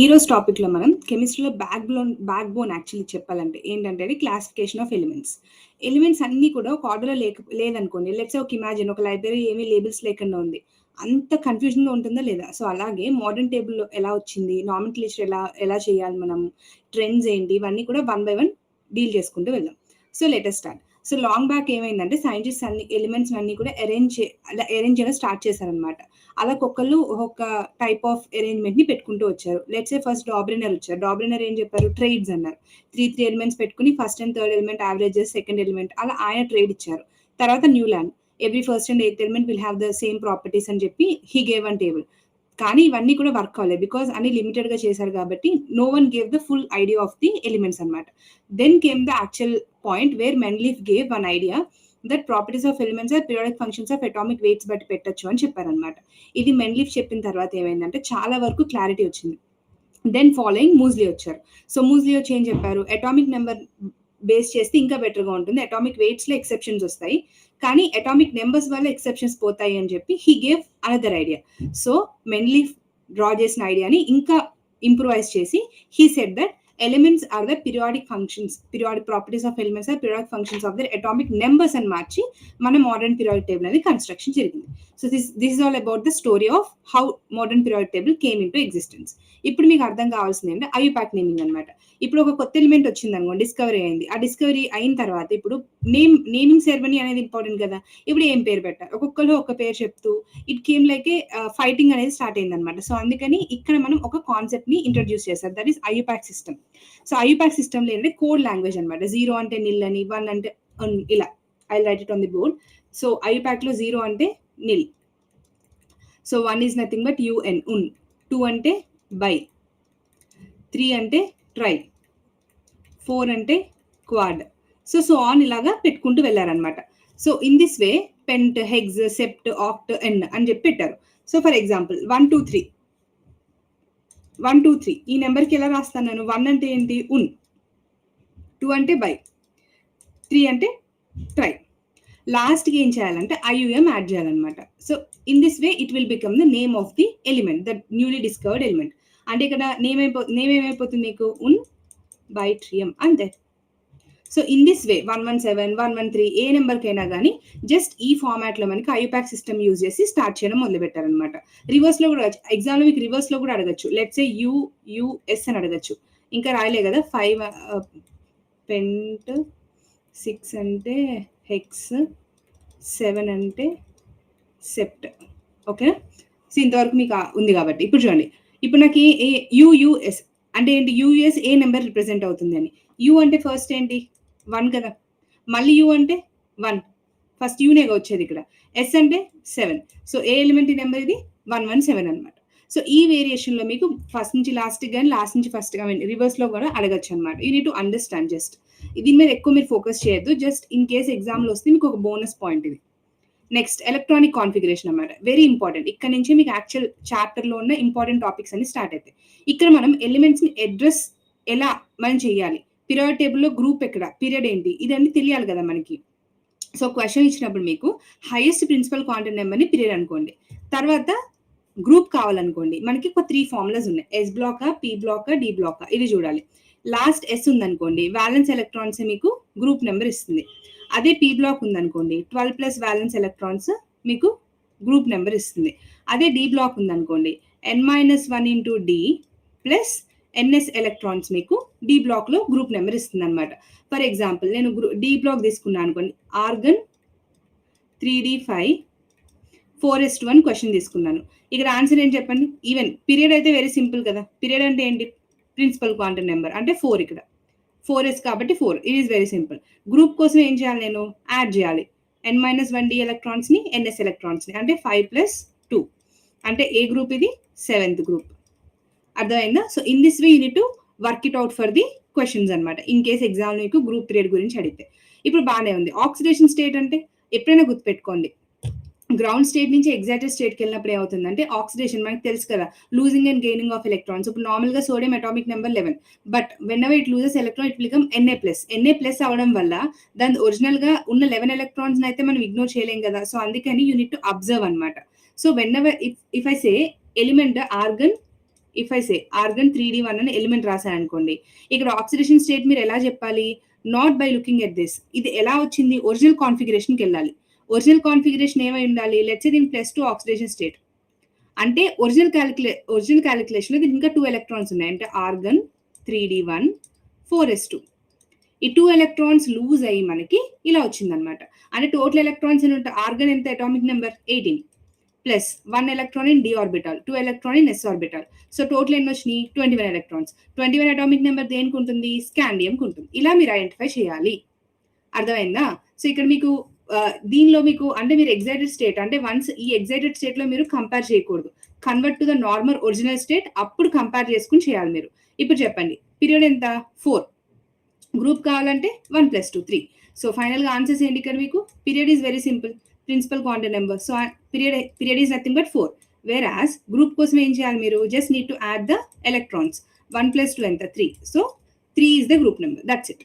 ఈరోజు టాపిక్‌లో మనం కెమిస్ట్రీలో బ్యాక్ బోన్ యాక్చువల్లీ చెప్పాలంటే ఏంటంటే అది క్లాసిఫికేషన్ ఆఫ్ ఎలిమెంట్స్. ఎలిమెంట్స్ అన్నీ కూడా ఒక ఆర్డర్‌లో లేదనుకోండి. లెట్స్ సే ఒక ఇమాజిన్ ఒక లైబ్రరీ ఏమీ లేబుల్స్ లేకుండా ఉంది. అంత కన్‌ఫ్యూజన్‌గా ఉంటుందా లేదా? సో, అలాగే మోడర్న్ టేబుల్‌లో ఎలా వచ్చింది? నామెన్క్లేచర్ ఎలా ఎలా చేయాలి మనం? ట్రెండ్స్ ఏంటి? ఇవన్నీ కూడా వన్ బై వన్ డీల్ చేసుకుంటూ వెళ్దాం. So, let us start. So, long back ఏమైందంటే సైంటిస్ట్స్ అన్ని ఎలిమెంట్స్ అన్నీ కూడా అరేంజ్ చేయడం స్టార్ట్ చేశారనమాట. అలా ఒక్కొక్కళ్ళు ఒక టైప్ ఆఫ్ అరేంజ్‌మెంట్‌ని పెట్టుకుంటూ వచ్చారు. లెట్స్ సే ఫస్ట్ డాబ్రినర్ వచ్చారు. డాబ్రినర్ ఏం చెప్పారు? ట్రేడ్స్ అన్నారు. 3 ఎలిమెంట్స్ పెట్టుకొని first and third element averages, second element అలా ఆయన ట్రేడ్ ఇచ్చారు. తర్వాత Newland every first and eighth element will have the same properties అని చెప్పి హి గేవ్ వన్ టేబుల్. కానీ ఇవన్నీ కూడా వర్క్ అవ్వలేదు. బికాజ్ అన్ని లిమిటెడ్‌గా చేశారు కాబట్టి no one gave the full idea of the elements అన్నమాట. Then came the actual point where మెన్లీఫ్ gave one idea that properties of elements are periodic functions of atomic weights బట్టి పెట్టొచ్చు అని చెప్పారనమాట. ఇది మెన్లీఫ్ చెప్పిన తర్వాత ఏమైందంటే చాలా వరకు క్లారిటీ వచ్చింది. దెన్ ఫాలోయింగ్ మూజ్లీ వచ్చారు. సో మూజ్లీ వచ్చి ఏం చెప్పారు? అటామిక్ నెంబర్ బేస్ చేస్తే ఇంకా బెటర్‌గా ఉంటుంది. అటామిక్ వెయిట్స్‌లో ఎక్సెప్షన్స్ వస్తాయి. కానీ అటామిక్ నెంబర్స్ వల్ల ఎక్సెప్షన్స్ పోతాయి అని చెప్పి he gave another idea. So మెన్లీఫ్ డ్రా చేసిన ఐడియాని ఇంకా ఇంప్రూవైజ్ చేసి he said that elements are the periodic functions, periodic properties of elements are periodic functions of their atomic numbers అని మార్చి మన మోడర్న్ పీరియాడిక్ టేబుల్ అనేది కన్స్ట్రక్షన్ జరిగింది. So this is all about the story of how modern periodic table came into existence. ఇప్పుడు మీకు అర్థం కావాల్సింది ఏంటంటే ఐయుపాక్ నేమింగ్ అనమాట. ఇప్పుడు ఒక కొత్త ఎలిమెంట్ వచ్చింది అనుకోండి, డిస్కవరీ అయింది. ఆ డిస్కవరీ అయిన తర్వాత ఇప్పుడు నేమింగ్ సెరమనీ అనేది ఇంపార్టెంట్ కదా. ఇప్పుడు ఏం పేరు పెట్టాలి? ఒక్కొక్కరు ఒక పేరు చెప్తూ it came like A fighting అనేది స్టార్ట్ అయింది అనమాట. సో అందుకని ఇక్కడ మనం ఒక కాన్సెప్ట్ ని ఇంట్రడ్యూస్ చేస్తారు, that is IUPAC system. So IUPAC system లో ఏంటంటే కోడ్ లాంగ్వేజ్ అనమాట. 0 అంటే నిల్ అని, 1 అంటే ఇలా I write it on the board. So IUPAC లో 0 అంటే nil. So 1 is nothing but UN un, 2 అంటే బై, 3 అంటే ట్రై, 4 అంటే క్వాడ్. సో ఆన్ ఇలాగా పెట్టుకుంటూ వెళ్ళారనమాట. So in this way pent, hex, sept, oct, enn అని చెప్పి పెట్టారు. సో ఫర్ ఎగ్జాంపుల్ 1 2 3 1 2 3 ఈ నెంబర్కి ఎలా రాస్తాను నేను? 1 అంటే ఏంటి? ఉన్, 2 అంటే బై, 3 అంటే ట్రై. లాస్ట్కి ఏం చేయాలంటే IUM యాడ్ చేయాలన్నమాట. So in this way it will become the name of the element, that newly discovered element. అంటే ఇక్కడ నేమ్ ఏమైపోతుంది మీకు? ఉన్ బై ట్రియం అంతే. సో ఇన్ దిస్ వే 117, 113 ఏ నెంబర్కైనా కానీ జస్ట్ ఈ ఫార్మాట్లో మనకి ఐయుపాక్ సిస్టమ్ యూజ్ చేసి స్టార్ట్ చేయడం మొదలు పెట్టారనమాట. రివర్స్లో కూడా ఎగ్జామ్లో మీకు రివర్స్లో కూడా అడగచ్చు. లెట్స్ సే US అని అడగచ్చు. ఇంకా రాయలే కదా. 5 పెంట్, 6 అంటే హెక్స్, 7 అంటే సెప్ట్. ఓకేనా? సో ఇంతవరకు మీకు ఉంది కాబట్టి ఇప్పుడు చూడండి. ఇప్పుడు నాకు US అంటే ఏంటి? US ఏ నెంబర్ రిప్రజెంట్ అవుతుంది అని. U అంటే ఫస్ట్ ఏంటి? 1 కదా. మళ్ళీ U అంటే 1. ఫస్ట్ యూనేగా వచ్చేది ఇక్కడ. S అంటే 7. సో ఏ ఎలిమెంట్ నెంబర్ ఇది? 117 అనమాట. సో ఈ వేరియేషన్లో మీకు ఫస్ట్ నుంచి లాస్ట్కి కానీ లాస్ట్ నుంచి ఫస్ట్ కానీ రివర్స్లో కూడా అడగచ్చు అనమాట. You need to understand. Just దీని మీద ఎక్కువ మీరు ఫోకస్ చేయొద్దు. జస్ట్ ఇన్ కేస్ ఎగ్జామ్లో వస్తే మీకు ఒక బోనస్ పాయింట్ ఇది. నెక్స్ట్ ఎలక్ట్రానిక్ కాన్ఫిగరేషన్ అన్నమాట. Very important. ఇక్కడ నుంచి మీకు యాక్చువల్ చాప్టర్లో ఉన్న ఇంపార్టెంట్ టాపిక్స్ అన్ని స్టార్ట్ అవుతాయి. ఇక్కడ మనం ఎలిమెంట్స్ని అడ్రస్ ఎలా మనం చేయాలి, పీరియాడ్ టేబుల్లో గ్రూప్ ఎక్కడ, పీరియడ్ ఏంటి, ఇదన్నీ తెలియాలి కదా మనకి. సో క్వశ్చన్ ఇచ్చినప్పుడు మీకు హైయెస్ట్ ప్రిన్సిపల్ క్వాంటమ్ నెంబర్ని పీరియడ్ అనుకోండి. తర్వాత గ్రూప్ కావాలనుకోండి, మనకి ఒక 3 ఫార్ములాస్ ఉన్నాయి. S బ్లాకా, P బ్లాకా, D బ్లాకా, ఇది చూడాలి. లాస్ట్ S ఉందనుకోండి, వ్యాలెన్స్ ఎలక్ట్రాన్స్ మీకు గ్రూప్ నెంబర్ ఇస్తుంది. అదే P బ్లాక్ ఉందనుకోండి, 12 ప్లస్ వ్యాలెన్స్ ఎలక్ట్రాన్స్ మీకు గ్రూప్ నెంబర్ ఇస్తుంది. అదే D బ్లాక్ ఉందనుకోండి, N-1 into D plus NS electrons మీకు D బ్లాక్లో గ్రూప్ నెంబర్ ఇస్తుంది అనమాట. ఫర్ ఎగ్జాంపుల్ నేను D బ్లాక్ తీసుకున్నాను అనుకోండి, ఆర్గన్ 3D5 4s1 క్వశ్చన్ తీసుకున్నాను. ఇక్కడ ఆన్సర్ ఏంటి చెప్పండి? ఈవెన్. పీరియడ్ అయితే వెరీ సింపుల్ కదా. పీరియడ్ అంటే ఏంటి? ప్రిన్సిపల్ క్వాంటమ్ నెంబర్ అంటే 4. ఇక్కడ 4s కాబట్టి 4. It is very simple. Group కోసం ఏం చేయాలి? నేను యాడ్ చేయాలి N-1D ఎలక్ట్రాన్స్ని, NS ఎలక్ట్రాన్స్ని, అంటే 5 ప్లస్ 2 అంటే ఏ గ్రూప్ ఇది? 7th group. అర్థమైందా? So in this way you need to work it out for the questions అనమాట. ఇన్ కేస్ ఎగ్జామ్ మీకు గ్రూప్ పీరియడ్ గురించి అడిగితే. ఇప్పుడు బాగానే ఉంది. ఆక్సిడేషన్ స్టేట్ అంటే ఎప్పుడైనా గుర్తుపెట్టుకోండి, గ్రౌండ్ స్టేట్ నుంచి ఎగ్జైటెడ్ స్టేట్కి వెళ్ళినప్పుడు ఏమవుతుందంటే ఆక్సిడేషన్ మనకి తెలుసు కదా, losing and gaining of electrons. ఇప్పుడు నార్మల్గా sodium atomic number 11, but when ever it loses electron it become Na+ అవడం వల్ల దాని ఒరిజినల్గా ఉన్న 11 ఎలక్ట్రాన్స్ అయితే మనం ఇగ్నోర్ చేయలేం కదా. సో అందుకని యూ నీడ్ టు అబ్జర్వ్ అనమాట. So when ever if I say element organ if I say organ 3D1 అని ఎలిమెంట్ రాశారనుకోండి, ఇక్కడ ఆక్సిడేషన్ స్టేట్ మీరు ఎలా చెప్పాలి? Not by looking at this. ఇది ఎలా వచ్చింది? ఒరిజినల్ కాన్ఫిగరేషన్‌కి వెళ్ళాలి. ఒరిజినల్ కాన్ఫిగరేషన్ ఏమై ఉండాలి? లెట్స్ సే దీని +2 ఆక్సిడేషన్ స్టేట్. అంటే ఒరిజినల్ క్యాలిక్యులేషన్‌లో దీనికి ఇంకా 2 ఎలక్ట్రాన్స్ ఉన్నాయి. అంటే ఆర్గన్ 3D1 4s2. ఈ 2 ఎలక్ట్రాన్స్ లూజ్ అయ్యి మనకి ఇలా వచ్చిందనమాట. అంటే టోటల్ ఎలక్ట్రాన్స్ ఎన్ని ఉంటాయి? ఆర్గన్ ఎంత atomic number? 18 plus 1 electron in D orbital, 2 electron in S orbital. So total ఎన్ని వచ్చినాయి? 21 ఎలక్ట్రాన్స్. 21 అటామిక్ నెంబర్ దేనికి ఉంటుంది? స్కాండియంకి ఉంటుంది. ఇలా మీరు ఐడెంటిఫై చేయాలి. అర్థమైందా? సో ఇక్కడ మీకు దీనిలో మీకు అంటే మీరు ఎక్సైటెడ్ స్టేట్ అంటే వన్స్ ఈ ఎక్సైటెడ్ స్టేట్ లో మీరు కంపేర్ చేయకూడదు. Convert to the normal original state, అప్పుడు కంపేర్ చేసుకుని చేయాలి మీరు. ఇప్పుడు చెప్పండి, పీరియడ్ ఎంత? 4. గ్రూప్ కావాలంటే 1 + 2 3. సో ఫైనల్ గా ఆన్సర్స్ ఏంటి ఇక్కడ మీకు? Period is very simple, principal quantum number. So period is nothing but 4. Whereas group కోసం ఏం చేయాలి మీరు? Just need to add the electrons. 1 + 2 ఎంత? 3. So 3 is the group number. That's it.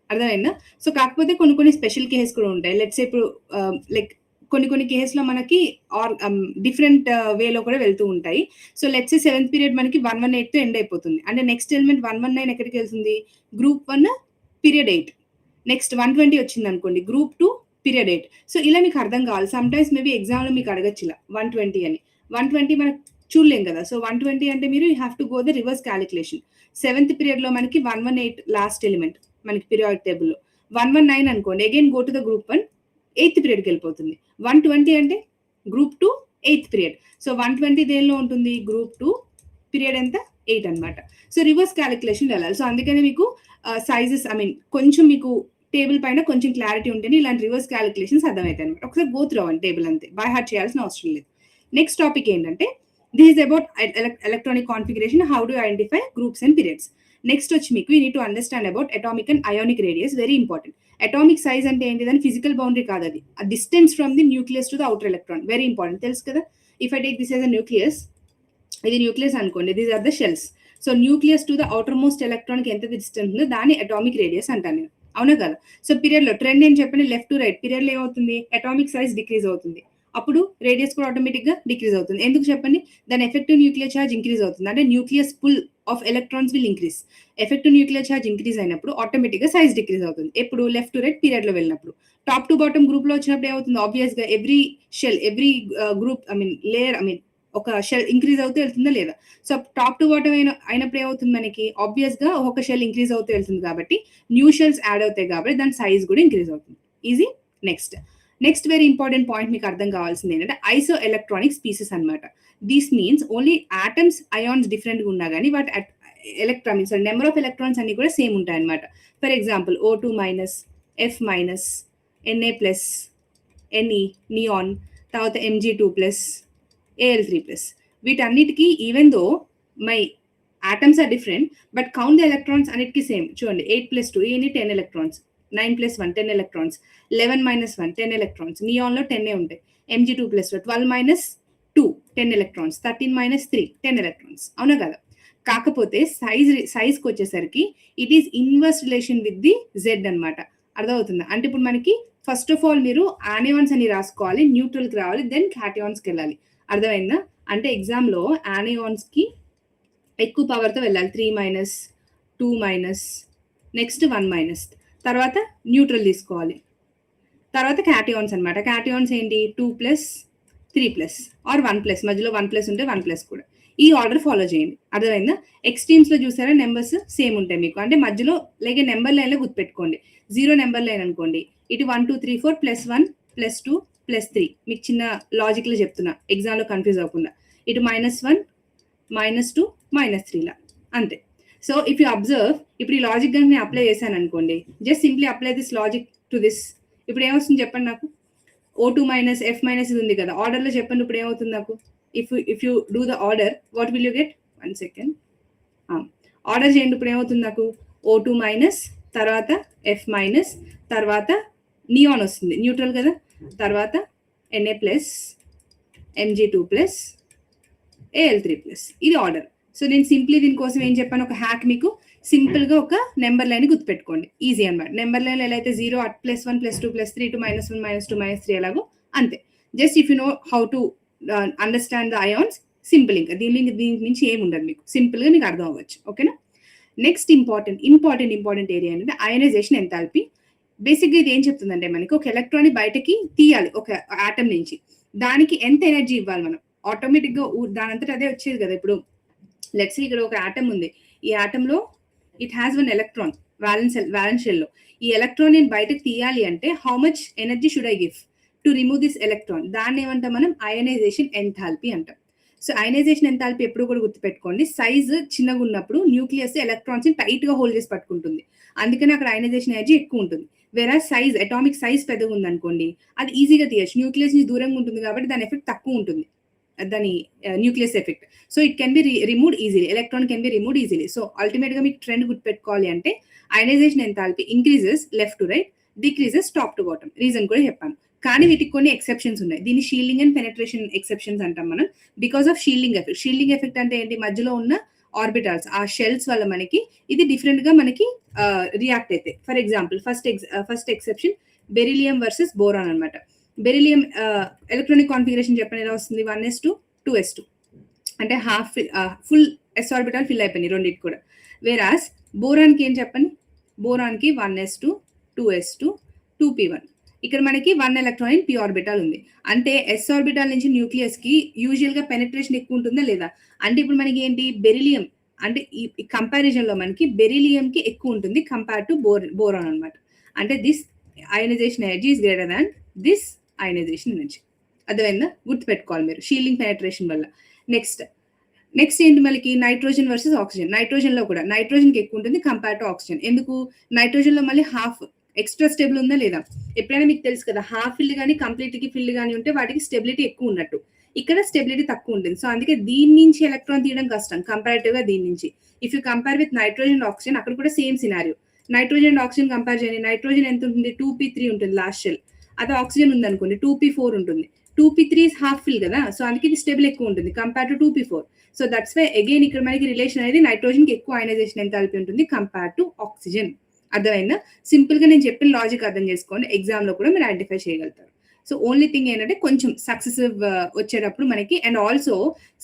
అర్థమైందా? సో కాకపోతే కొన్ని స్పెషల్ కేసెస్ కూడా ఉంటాయి. లెట్స్ సే ఇప్పుడు లైక్ కొన్ని కేసెస్లో మనకి డిఫరెంట్ వేలో కూడా వెళ్తూ ఉంటాయి. So let's say 7th period మనకి 118తో ఎండ్ అయిపోతుంది. అంటే నెక్స్ట్ ఎలిమెంట్ 119 ఎక్కడికి వెళ్తుంది? Group 1 period 8. నెక్స్ట్ 120 వచ్చింది అనుకోండి, గ్రూప్ 2 పీరియడ్ 8. సో ఇలా మీకు అర్థం కావాలి. సమ్టైమ్స్ మేబీ ఎగ్జామ్లో మీకు అడగచ్చు ఇలా 120 అని. 120 మనకు చూడలేం కదా. సో 120 అంటే మీరు you have to go the reverse calculation. 7th పీరియడ్లో మనకి 118 లాస్ట్ ఎలిమెంట్ మనకి పీరియాడిక్ టేబుల్లో. 119 అనుకోండి, again go to the group 1 8th పీరియడ్కి వెళ్ళిపోతుంది. 120 అంటే గ్రూప్ 2 8th పీరియడ్. సో 120 దేనిలో ఉంటుంది? గ్రూప్ 2 పీరియడ్ ఎంత? 8 అనమాట. సో రివర్స్ క్యాలిక్యులేషన్ వెళ్ళాలి. సో అందుకని మీకు సైజెస్ కొంచెం మీకు టేబుల్ పైన కొంచెం క్లారిటీ ఉంటేనే ఇలాంటి రివర్స్ క్యాలిక్యులేషన్స్ అర్థమవుతాయి అనమాట. ఒకసారి గో త్రూ అవ్వండి టేబుల్ అంతే, బై హార్ట్ చేయాల్సిన అవసరం లేదు. నెక్స్ట్ టాపిక్ ఏంటంటే this is about electronic configuration, how do identify groups and periods. Next వచ్చి మీకు you need to understand about atomic and ionic radius, very important. Atomic size అంటే ఏంటి? దాని ఫిజికల్ బౌండరీ కాదు, అది distance from the nucleus to the outer electron. Very important, తెలుసు కదా. If I take this as a nucleus, ఇది nucleus అనుకోండి, these are the shells. So nucleus to the outermost electron కి ఎంత distance ఉందో దాన్ని అటామిక్ రేడియస్ అంటాను నేను, అవునా కదా. సో పీరియడ్ లో ట్రెండ్ ఏం చెప్పండి? Left to right. పీరియడ్ లో ఏమవుతుంది? అటామిక్ సైజ్ డిక్రీజ్ అవుతుంది, అప్పుడు రేడియస్ కూడా ఆటోమేటిక్ గా డిక్రీజ్ అవుతుంది. ఎందుకు చెప్పండి? దాని ఎఫెక్టివ్ న్యూక్లియర్ ఛార్జ్ ఇంక్రీజ్ అవుతుంది, అంటే nucleus pull of electrons will increase. Effective nuclear charge increase అయినప్పుడు ఆటోమేటిక్ గా సైజ్ డిక్రీజ్ అవుతుంది. ఎప్పుడు? లెఫ్ట్ టు రైట్ పీరియడ్ లో వెళ్ళినప్పుడు. టాప్ టు బాటమ్ గ్రూప్ లో వచ్చినప్పుడు ఏమవుతుంది? ఆబ్వియస్ గా every shell, every group layer ఒక షెల్ ఇంక్రీజ్ అవుతూ వెళ్తుందా లేదా? సో టాప్ టు బాటమ్ అయినప్పుడు ఏమవుతుంది మనకి? ఆబ్వియస్ గా ఒక షెల్ ఇంక్రీజ్ అవుతూ వెళ్తుంది కాబట్టి న్యూ షెల్స్ యాడ్ అవుతాయి కాబట్టి దాని సైజ్ కూడా ఇంక్రీజ్ అవుతుంది. Easy. Next very important point మీకు అర్థం కావాల్సింది ఏంటంటే ఐసో ఎలక్ట్రానిక్ స్పీసెస్ అనమాట. This means only atoms ions different గా ఉన్నా కానీ what electrons number of electrons అన్ని కూడా సేమ్ ఉంటాయి అనమాట. For example O2-, F-, Na+, Ne, neon, తర్వాత Mg2+, Al3+. వీటన్నిటికీ even though my atoms are different but count the electrons అన్నిటికీ సేమ్. చూడండి 8 + 2 ఏని 10 ఎలక్ట్రాన్స్, 9 + 1 10 ఎలక్ట్రాన్స్, 11 - 1 10 ఎలక్ట్రాన్స్, నియాన్లో 10 ఉంటాయి. Mg2+, 12 - 2 10 ఎలక్ట్రాన్స్, 13 - 3 10 ఎలక్ట్రాన్స్, అవునా కదా. కాకపోతే సైజ్కి వచ్చేసరికి it is inverse relation with the Z అనమాట. అర్థమవుతుందా? అంటే ఇప్పుడు మనకి ఫస్ట్ ఆఫ్ ఆల్ మీరు ఆనియాన్స్ అని రాసుకోవాలి, న్యూట్రల్కి రావాలి, దెన్ క్యాటియాన్స్కి వెళ్ళాలి. అర్థమైందా? అంటే ఎగ్జామ్లో ఆనియాన్స్ కి ఎక్కువ పవర్తో వెళ్ళాలి, 3 - 2 - నెక్స్ట్ 1 - తర్వాత న్యూట్రల్ తీసుకోవాలి, తర్వాత క్యాటియాన్స్ అనమాట. క్యాటియాన్స్ ఏంటి? 2+, 3+ ఆర్ 1+, మధ్యలో 1+ ఉంటే 1+ కూడా. ఈ ఆర్డర్ ఫాలో చేయండి. అర్థమైందా? ఎక్స్ట్రీమ్స్ లో చూసారా నెంబర్స్ సేమ్ ఉంటాయి మీకు, అంటే మధ్యలో లైక్ నెంబర్ లైన్ లో గుర్తుపెట్టుకోండి. 0 నెంబర్ లైన్ అనుకోండి, ఇటు 1 2 3 4 +1 +2 +3. మీకు చిన్న లాజిక్ లో చెప్తున్నా, ఎగ్జామ్ లో కన్ఫ్యూజ్ అవ్వకుండా. ఇటు -1 -2 -3 లా అంతే. సో ఇఫ్ యూ అబ్జర్వ్, ఇప్పుడు ఈ లాజిక్ కానీ నేను అప్లై చేశాను అనుకోండి, just simply apply this logic to this. ఇప్పుడు ఏమొస్తుంది చెప్పండి నాకు? O2-, F- ఇది ఉంది కదా, ఆర్డర్ లో చెప్పండి ఇప్పుడు ఏమవుతుంది నాకు? If you do the order, what will you get? 1 second, order చేయండి. ఇప్పుడు ఏమవుతుంది నాకు? O2-, తర్వాత F-, తర్వాత నియాన్ వస్తుంది, న్యూట్రల్ కదా, తర్వాత Na+, Mg2+, Al3+. ఇది ఆర్డర్. సో నేను సింప్లీ దీనికోసం ఏం చెప్పాను? ఒక హ్యాక్ మీకు, సింపుల్ గా ఒక నెంబర్ లైన్ గుర్తుపెట్టుకోండి, ఈజీ అనమాట. నెంబర్ లైన్ ఎలా అయితే 0 +1 +2 +3 to -1 -2 -3 ఎలాగో అంతే. Just if you know how to understand the ions, simple. ఇంకా దీనికి మించి ఏమి ఉండదు మీకు. సింపుల్‌గా మీకు అర్థం అవ్వచ్చు. ఓకేనా? నెక్స్ట్ ఇంపార్టెంట్ ఏరియా ఏంటంటే అయనైజేషన్ ఎంథాల్పీ. బేసిక్‌గా ఇది ఏం చెప్తుందంటే మనకి ఒక ఎలక్ట్రాన్‌ని బయటకి తీయాలి ఒక ఆటమ్ నుంచి. దానికి ఎంత ఎనర్జీ ఇవ్వాలి మనం? ఆటోమేటిక్‌గా దానంతట అదే వచ్చేది కదా! ఇప్పుడు లెట్స్ సే ఇక్కడ ఒక ఆటమ్ ఉంది. ఈ ఆటమ్‌లో it has one electron valence షెల్‌లో. ఈ ఎలక్ట్రాన్ నేను బయటకు తీయాలి అంటే how much energy should I give to remove this electron? దాన్ని ఏమంటాం మనం? అయనైజేషన్ ఎంథాల్పీ అంటాం. సో అయనైజేషన్ ఎంథాల్పీ ఎప్పుడు కూడా గుర్తుపెట్టుకోండి. సైజ్ చిన్నగా ఉన్నప్పుడు న్యూక్లియస్ ఎలక్ట్రాన్స్ ని టైట్ గా హోల్డ్ చేసి పట్టుకుంటుంది. అందుకని అక్కడ అయనైజేషన్ ఎనర్జీ ఎక్కువ ఉంటుంది. వేరే సైజ్ అటామిక్ సైజ్ పెద్దగా ఉందనుకోండి, అది ఈజీగా తీయచ్చు. న్యూక్లియస్ నుంచి దూరంగా ఉంటుంది కాబట్టి దాని ఎఫెక్ట్ తక్కువ ఉంటుంది. దాని nucleus effect. So it can be removed easily. Electron can be removed easily. So ultimate గా మీకు ట్రెండ్ గుర్తుపెట్టుకోవాలి అంటే ionisation enthalpy increases left to right, decreases top to bottom. Reason కూడా చెప్పాను. కానీ వీటికి కొన్ని ఎక్సెప్షన్స్ ఉన్నాయి. దీన్ని షీల్డింగ్ అండ్ పెనట్రేషన్ ఎక్సెప్షన్స్ అంటాం మనం. Because of shielding effect. Shielding effect అంటే ఏంటి? మధ్యలో ఉన్న ఆర్బిటాల్స్ ఆ షెల్స్ వల్ల మనకి ఇది డిఫరెంట్ గా మనకి రియాక్ట్ అయితే. For example first exception beryllium versus boron అనమాట. బెరిలియం ఎలక్ట్రానిక్ కాన్ఫిగరేషన్ చెప్పండి ఎలా వస్తుంది? 1s2 2s2 అంటే half full S orbital fill అయిపోయినాయి రెండింటి కూడా. వేరాస్ బోరాన్ కి ఏం చెప్పండి? బోరాన్ కి 1s2 2s2 2p1. ఇక్కడ మనకి 1 ఎలక్ట్రాన్ ఇన్ పి ఆర్బిటాల్ ఉంది. అంటే ఎస్ ఆర్బిటాల్ నుంచి న్యూక్లియస్ కి యూజువల్ గా పెనిట్రేషన్ ఎక్కువ ఉంటుందా లేదా? అంటే ఇప్పుడు మనకి ఏంటి? బెరిలియం అంటే ఈ కంపారిజన్ లో మనకి బెరిలియం కి ఎక్కువ ఉంటుంది కంపేర్ టు బోరాన్ అనమాట. అంటే this ionisation energy is greater than this ionisation energy. అర్థమైందా? గుర్తుపెట్టుకోవాలి మీరు షీల్డింగ్ పెనిట్రేషన్ వల్ల. నెక్స్ట్ ఏంటి మనకి? Nitrogen versus oxygen. నైట్రోజన్ లో కూడా నైట్రోజన్ కి ఎక్కువ ఉంటుంది కంపేర్ టు ఆక్సిజన్. ఎందుకు? నైట్రోజన్ లో మళ్ళీ హాఫ్ ఎక్స్ట్రా స్టేబుల్ ఉందా లేదా? ఎప్పుడైనా మీకు తెలుసు కదా, హాఫ్ ఫిల్డ్ కానీ కంప్లీట్ కి ఫిల్డ్ కానీ ఉంటే వాటికి స్టెబిలిటీ ఎక్కువ ఉన్నట్టు. ఇక్కడ స్టెబిలిటీ తక్కువ ఉంటుంది. సో అందుకే దీని నుంచి ఎలక్ట్రాన్ తీయడం కష్టం కంపారిటివ్ గా దీని నుంచి. If you compare with nitrogen and oxygen, అక్కడ కూడా same scenario. Nitrogen and oxygen compare చేయండి. నైట్రోజన్ ఎంత ఉంటుంది? 2p3 ఉంటుంది లాస్ట్ షెల్. అదే ఆక్సిజన్ ఉంది అనుకోండి 2p4 ఉంటుంది. 2p3 ఇస్ హాఫ్ ఫిల్ కదా, సో అందుకే ఇది స్టెబుల్ ఎక్కువ ఉంటుంది compare to 2p4. So that's why again ఇక్కడ మనకి రిలేషన్ అనేది నైట్రోజన్ కి ఎక్కువ అయనైజేషన్ ఎంథాల్పీ ఉంటుంది కంపేర్ టు ఆక్సిజన్. అర్థమైందా? సింపుల్ గా నేను చెప్పిన లాజిక్ అర్థం చేసుకోండి. ఎగ్జామ్ లో కూడా మీరు ఐడెంటిఫై చేయగలుగుతారు. సో ఓన్లీ థింగ్ ఏంటంటే కొంచెం సక్సెసివ్ వచ్చేటప్పుడు మనకి and also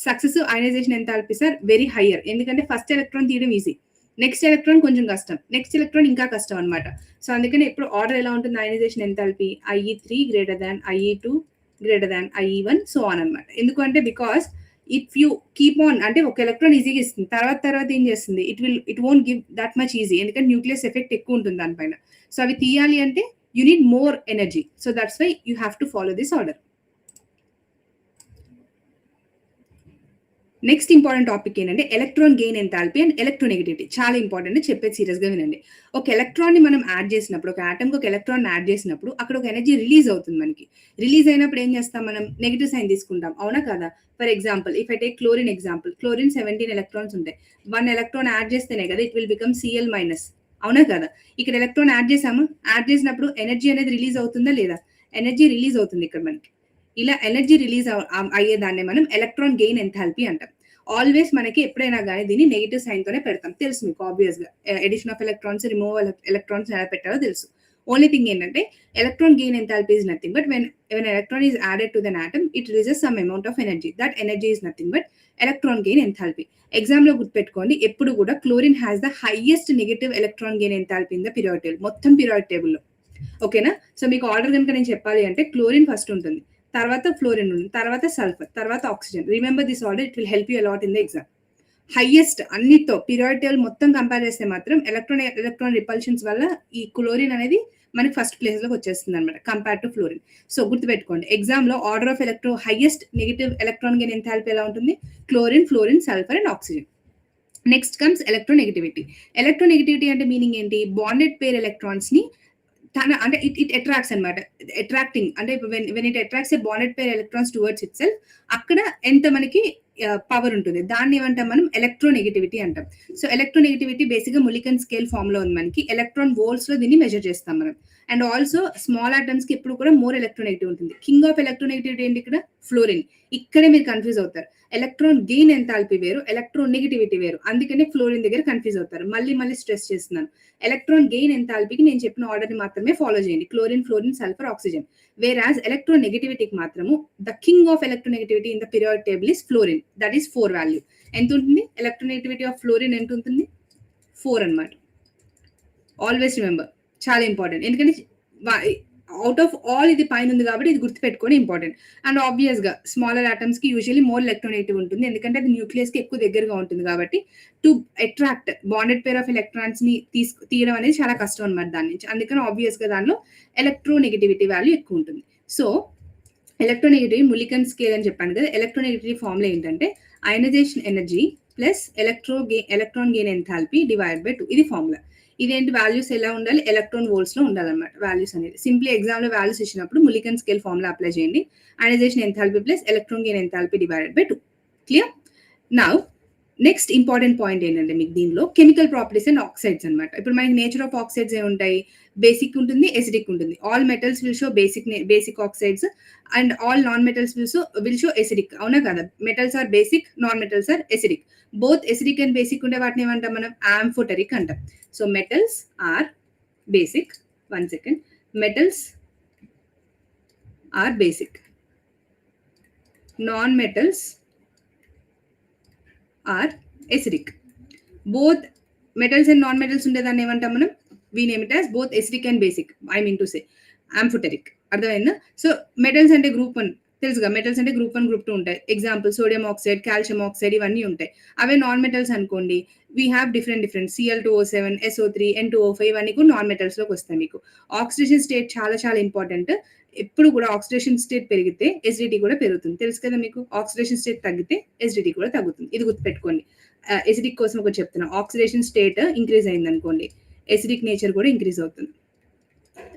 successive ionisation enthalpies are very higher. ఎందుకంటే ఫస్ట్ ఎలక్ట్రాన్ తీయడం ఈజీ, నెక్స్ట్ ఎలక్ట్రాన్ కొంచెం కష్టం, నెక్స్ట్ ఎలక్ట్రాన్ ఇంకా కష్టం అనమాట. సో అందుకని ఎప్పుడు ఆర్డర్ ఎలా ఉంటుంది? Ionisation enthalpy IE3 greater than IE2 greater than IE1 so on అనమాట. ఎందుకంటే because if you keep on అంటే ఒక ఎలక్ట్రాన్ ఈజీగా ఇస్తుంది, తర్వాత ఏం చేస్తుంది? It won't give that much easy. ఎందుకంటే న్యూక్లియస్ ఎఫెక్ట్ ఎక్కువ ఉంటుంది దానిపైన. సో అవి తీయాలి అంటే you need more energy. So that's why you have to follow this order. Next important topic ఏంటంటే electron gain enthalpy and electronegativity. చాలా ఇంపార్టెంట్, చెప్పేది సీరియస్ గా వినండి. ఒక ఎలక్ట్రాన్ ని మనం యాడ్ చేసినప్పుడు, ఒక ఆటమ్ కి ఒక ఎలక్ట్రాన్ యాడ్ చేసినప్పుడు అక్కడ ఒక ఎనర్జీ రిలీజ్ అవుతుంది మనకి. రిలీజ్ అయినప్పుడు ఏం చేస్తాం? మనం నెగిటివ్ సైన్ తీసుకుంటాం, అవునా కదా? For example if I take chlorine example, chlorine 17 electrons ఉంటాయి. 1 ఎలక్ట్రాన్ యాడ్ చేస్తేనే కదా ఇట్ విల్ బికమ్ Cl-, అవునా కదా? ఇక్కడ ఎలక్ట్రాన్ యాడ్ చేసాము, యాడ్ చేసినప్పుడు ఎనర్జీ అనేది రిలీజ్ అవుతుందా లేదా? ఎనర్జీ రిలీజ్ అవుతుంది ఇక్కడ మనకి. ఇలా ఎనర్జీ రిలీజ్ అయ్యేదాన్ని మనం ఎలక్ట్రాన్ గెయిన్ ఎంథాల్పీ అంటాం. ఆల్వేస్ మనకి ఎప్పుడైనా కానీ దీన్ని నెగిటివ్ సైన్ తోనే పెడతాం, తెలుసు మీకు ఆబ్వియస్ గా. Addition of electrons, removal electrons ఎలా పెట్టాలో తెలుసు. ఓన్లీ థింగ్ ఏంటంటే electron gain enthalpy is nothing but when electron is added to an atom it releases some amount of energy. That energy is nothing but electron gain enthalpy. Exam లో గుర్తుపెట్టుకోండి, ఎప్పుడు కూడా chlorine has the highest negative electron gain enthalpy in the periodic table, మొత్తం periodic table లో. ఓకేనా? So మీకు order కనుక నేను చెప్పాలి అంటే క్లోరిన్ ఫస్ట్ ఉంటుంది, తర్వాత ఫ్లోరిన్ ఉంటుంది, తర్వాత సల్ఫర్, తర్వాత oxygen. Remember this order, it will help you a lot in the exam. Highest అన్నిటితో పీరియాడిక్ టేబుల్ మొత్తం కంపేర్ చేస్తే మాత్రం ఎలక్ట్రాన్ రిపల్షన్స్ వల్ల ఈ క్లోరిన్ అనేది మనకి ఫస్ట్ ప్లేస్ లోకి వచ్చేస్తుంది అనమాట కంపేర్ టు ఫ్లోరిన్. సో గుర్తుపెట్టుకోండి, ఎగ్జామ్ లో order of highest negative electron gain enthalpy ఎలా ఉంటుంది? Chlorine, fluorine, sulphur and oxygen. Next comes electronegativity. Electronegativity అంటే మీనింగ్ ఏంటి? బాండెడ్ పేర్ ఎలక్ట్రాన్స్ ని అంటే ఇట్ అట్రాక్ట్స్ అనమాట. అట్రాక్టింగ్ అంటే when it attracts A bonded pair electrons towards it self, అక్కడ ఎంత మనకి పవర్ ఉంటుంది, దాన్ని ఏమంటాం మనం? ఎలక్ట్రోనెగటివిటీ అంటాం. సో ఎలక్ట్రోనెగటివిటీ బేసిక్ గా ములికన్ స్కేల్ ఫామ్ లో ఉంది మనకి. ఎలక్ట్రాన్ వోల్ట్స్ లో దీన్ని మెజర్ చేస్తాం మనం. అండ్ ఆల్సో స్మాల్ ఆటమ్స్ కి ఎప్పుడు కూడా మోర్ ఎలక్ట్రోనెగటివ్ ఉంటుంది. కింగ్ ఆఫ్ ఎలక్ట్రోనెగటివిటీ ఏంటి ఇక్కడ? ఫ్లోరిన్. ఇక్కడే మీరు కన్‌ఫ్యూజ్ అవుతారు. ఎలక్ట్రాన్ గెయిన్ ఎంథాల్పీ వేరు, ఎలక్ట్రాన్ నెగటివిటీ వేరు. అందుకనే ఫ్లోరిన్ దగ్గర కన్‌ఫ్యూజ్ అవుతారు. మళ్ళీ మళ్ళీ స్ట్రెస్ చేస్తున్నాను. ఎలక్ట్రాన్ గెయిన్ ఎంథాల్పీకి నేను చెప్పిన ఆర్డర్‌ని మాత్రమే ఫాలో చేయండి. Chlorine, fluorine, sulphur, oxygen. Whereas electron నెగటివిటీకి మాత్రము the king of electronegativity in the periodic table is fluorine. That is 4 value. ఎంత ఉంటుంది? ఎలక్ట్రోనెగటివిటీ ఆఫ్ ఫ్లోరిన్ ఎంత ఉంటుంది? 4 అన్నమాట. Always remember. చాలా ఇంపార్టెంట్. ఎందుకంటే అవుట్ ఆఫ్ ఆల్ ఇది పైన ఉంది కాబట్టి ఇది గుర్తుపెట్టుకోవడం ఇంపార్టెంట్. అండ్ ఆబ్వియస్‌గా స్మాలర్ ఆటమ్స్ కి యూజువల్లీ మోర్ ఎలక్ట్రోనెగటివ్ ఉంటుంది. ఎందుకంటే అది న్యూక్లియస్ కి ఎక్కువ దగ్గరగా ఉంటుంది కాబట్టి to attract bonded pair of electrons ని తీయడం అనేది చాలా కష్టం అన్నమాట దాని నుంచి. అందుకని ఆబ్వియస్‌గా దానిలో ఎలక్ట్రోనెగటివిటీ వాల్యూ ఎక్కువ ఉంటుంది. సో ఎలక్ట్రోనెగటివిటీ ములికన్ స్కేల్ అని చెప్పాను కదా. ఎలక్ట్రోనెగటివిటీ ఫార్ములా ఏంటంటే ionisation energy plus electron gain enthalpy divide by 2. ఇది ఫార్ములా. ఇదేంటి వాల్యూస్ ఎలా ఉండాలి? ఎలక్ట్రాన్ వోల్ట్స్ లో ఉండాలన్నమాట వాల్యూస్ అనేది. సింప్లీ ఎగ్జామ్ లో వాల్యూస్ ఇచ్చినప్పుడు ములికన్ స్కేల్ ఫార్ములా అప్లై చేయండి. Ionisation enthalpy plus electron gain enthalpy divided by 2. Clear? Now next important point ఏంటంటే మీకు దీనిలో కెమికల్ ప్రాపర్టీస్ అండ్ ఆక్సైడ్స్ అనమాట. ఇప్పుడు మనకి నేచర్ ఆఫ్ ఆక్సైడ్స్ ఏముంటాయి? బేసిక్ ఉంటుంది, ఎసిడిక్ ఉంటుంది. All metals will show basic oxides and all non metals will show acidic. అవునా కదా? Metals are basic, non metals are acidic. Both acidic and basic ఉండే వాటిని ఏమంటాం మనం? ఆంఫోటరిక్ అంటాం. So metals are basic. 1 second. Metals are basic. Non metals are acidic. Both metals and non metals ఉండేదాన్ని ఏమంటాం మనం? we name it as both acidic and basic. I mean to say amphoteric. అర్థమైందా? So metals అంటే group 1 తెలుసుగా. Metals అంటే group 1, group 2 ఉంటాయి. Example sodium oxide, calcium oxide ఇవన్నీ ఉంటాయి. అవే నాన్ మెటల్స్ అనుకోండి. We have different Cl2O7, SO3, N2O5 ఇవన్నీ కూడా నాన్ మెటల్స్ లోకి వస్తాయి మీకు. ఆక్సిడేషన్ స్టేట్ చాలా చాలా ఇంపార్టెంట్. ఎప్పుడు కూడా ఆక్సిడేషన్ స్టేట్ పెరిగితే ఎసిడిటీ కూడా పెరుగుతుంది. తెలుసు కదా మీకు. ఆక్సిడేషన్ స్టేట్ తగ్గితే ఎసిడిటీ కూడా తగ్గుతుంది. ఇది గుర్తుపెట్టుకోండి. ఎసిడిక్ కోసం ఒకటి చెప్తున్నా. ఆక్సిడేషన్ స్టేట్ ఇంక్రీజ్ అయింది అనుకోండి, ఎసిడిక్ నేచర్ కూడా ఇంక్రీజ్ అవుతుంది.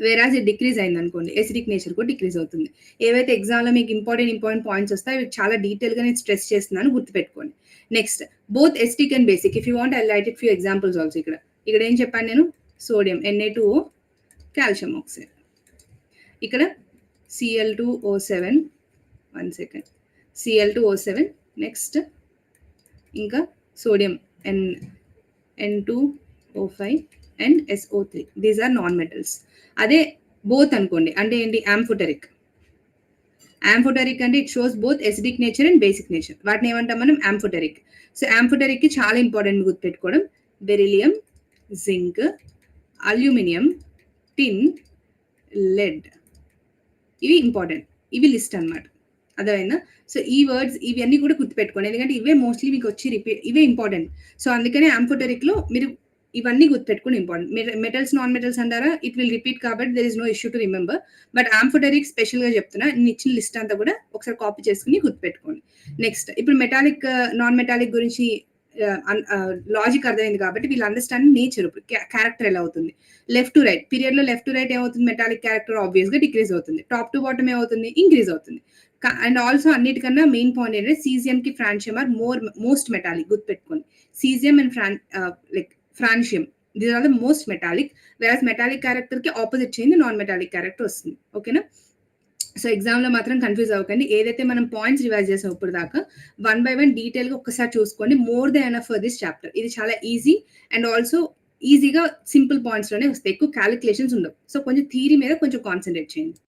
వేరాజ్ ఇది డిక్రీజ్ అయింది అనుకోండి, ఎసిడిక్ నేచర్ కూడా డిక్రీజ్ అవుతుంది. ఏవైతే ఎగ్జామ్ లో మీకు ఇంపార్టెంట్ పాయింట్స్ వస్తాయి అవి చాలా డీటెయిల్ గా నేను స్ట్రెస్ చేస్తున్నాను, గుర్తుపెట్టుకోండి. Next both acidic and basic. If you want I write it few examples also. ఇక్కడ ఏం చెప్పాను నేను? Sodium Na2O, calcium oxide. ఇక్కడ Cl2O7, 1 సెకండ్, Cl2O7. నెక్స్ట్ ఇంకా sodium N2O5 and SO3. These are non-metals. అదే బోత్ అనుకోండి అంటే ఏంటి? ఆంఫోటరిక్. ఆంఫోటరిక్ అంటే it shows both acidic nature and basic nature. వాటిని ఏమంటాం మనం? ఆంఫోటరిక్. సో ఆంఫోటరిక్ కి చాలా ఇంపార్టెంట్ గుర్తుపెట్టుకోవడం. బెరిలియం, జింక్, అల్యూమినియం, టిన్, లెడ్. ఇవి ఇంపార్టెంట్. ఇవి లిస్ట్ అన్నమాట. అర్థమైందా? సో ఈ వర్డ్స్ ఇవన్నీ కూడా గుర్తుపెట్టుకోండి. ఎందుకంటే ఇవే మోస్ట్లీ మీకు వచ్చి ఇవే ఇంపార్టెంట్. సో అందుకనే ఆంఫోటరిక్ లో మీరు ఇవన్నీ గుర్తుపెట్టుకుని ఇంపార్టెంట్. మెటల్స్ నాన్ మెటల్స్ అంటారా? ఇట్ విల్ రిపీట్ కాబట్టి there is no issue to remember. But amphoteric special గా చెప్తున్నా. నేను ఇచ్చిన లిస్ట్ అంతా కూడా ఒకసారి కాపీ చేసుకుని గుర్తుపెట్టుకోండి. నెక్స్ట్ ఇప్పుడు మెటాలిక్, నాన్ మెటాలిక్ గురించి లాజిక్ అర్థమైంది కాబట్టి వీళ్ళు అండర్స్టాండ్ నేచర్. ఇప్పుడు క్యారెక్టర్ ఎలా అవుతుంది? లెఫ్ట్ టు రైట్ పీరియడ్ లో లెఫ్ట్ టు రైట్ ఏమవుతుంది? మెటాలిక్ క్యారెక్టర్ ఆబ్వియస్ గా డిక్రీజ్ అవుతుంది. టాప్ టు బాటమ్ ఏమవుతుంది? ఇంక్రీజ్ అవుతుంది. అండ్ ఆల్సో అన్నిటికన్నా మెయిన్ పాయింట్ ఏంటంటే సీజియం కి ఫ్రాన్షియం ఆర్ మోస్ట్ మెటాలిక్. గుర్తుపెట్టుకోండి. Caesium and francium, these are the most metallic. Whereas metallic character కి ఆపోజిట్ చేయండి, నాన్ మెటాలిక్ క్యారెక్టర్ వస్తుంది. ఓకేనా? సో ఎగ్జామ్ లో మాత్రం కన్ఫ్యూజ్ అవ్వకండి. ఏదైతే మనం పాయింట్స్ రివైజ్ చేసాం ఇప్పుడు దాకా 1 by 1 డీటెయిల్ గా ఒక్కసారి చూసుకోండి. More than enough for this chapter. ఇది చాలా ఈజీ అండ్ ఆల్సో ఈజీగా సింపుల్ పాయింట్స్ లోనే వస్తాయి. ఎక్కువ క్యాలిక్యులేషన్స్ ఉండవు. సో కొంచెం థియరీ మీద కొంచెం కాన్సన్ట్రేట్ చేయండి.